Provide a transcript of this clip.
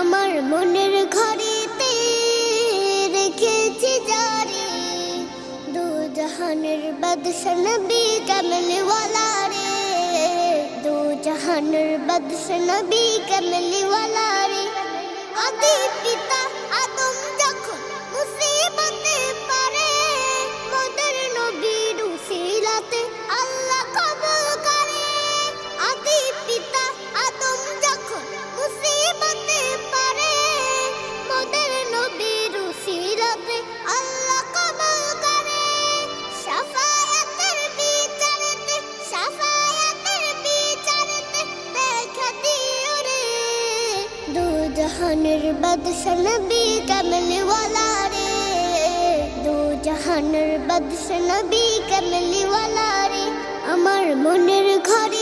আমার মনের ঘরেতে রেখেছি জারি দু জাহানের বাদশা নবী কামলিওয়ালা রে দু জাহানের বাদশা নবী কামলিওয়ালা রে আদি পিতা আদম যখন মুসিবতে পড়ে মোদের নবীর উসিলাতে আল্লাহ কবুল করে আদি পিতা আদম যখন মুসিবতে পড়ে মোদের নবীর উসিলাতে আল্লাহ কবুল করে শাফায়াতের বিচারেতে দেখা দিও রে দু জাহানের বাদশা নবী কামলিওয়ালা রে দু জাহানের বাদশা নবী কামলিওয়ালা রে আমার মনের ঘরে